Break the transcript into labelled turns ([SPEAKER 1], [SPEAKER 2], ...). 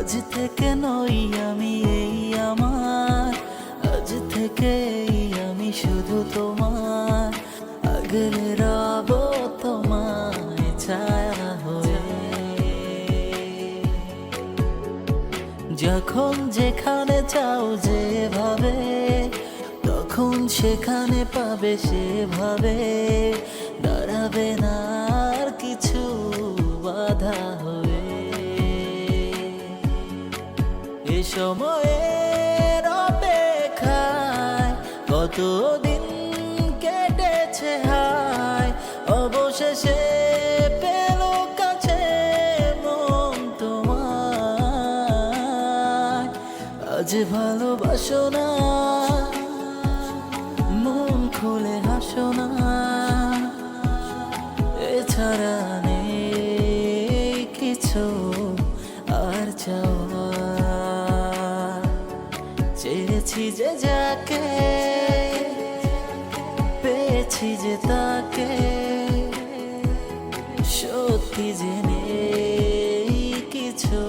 [SPEAKER 1] আজ থেকে নই আমি এই আমার, আজ থেকে আমি শুধু তোমার, আগলে রব তোমায় ছায়া হয়ে। যখন যেখানে চাও যেভাবে, তখন সেখানে পাবে সেভাবে, দাঁড়াবে না আর কিছু বাধা হয়ে। এ সময়ের অপেক্ষায় কতদিন কেটেছে হায়, অবশেষে পেল কাছে মন তোমায়। আজ ভালোবাসো না, মন খুলে হাসো না, এছাড়া নেই কিছু আর চাওয়া। চেয়েছি যে যাকে, পেয়েছি যে তাকে, সত্যি জেনে কিছু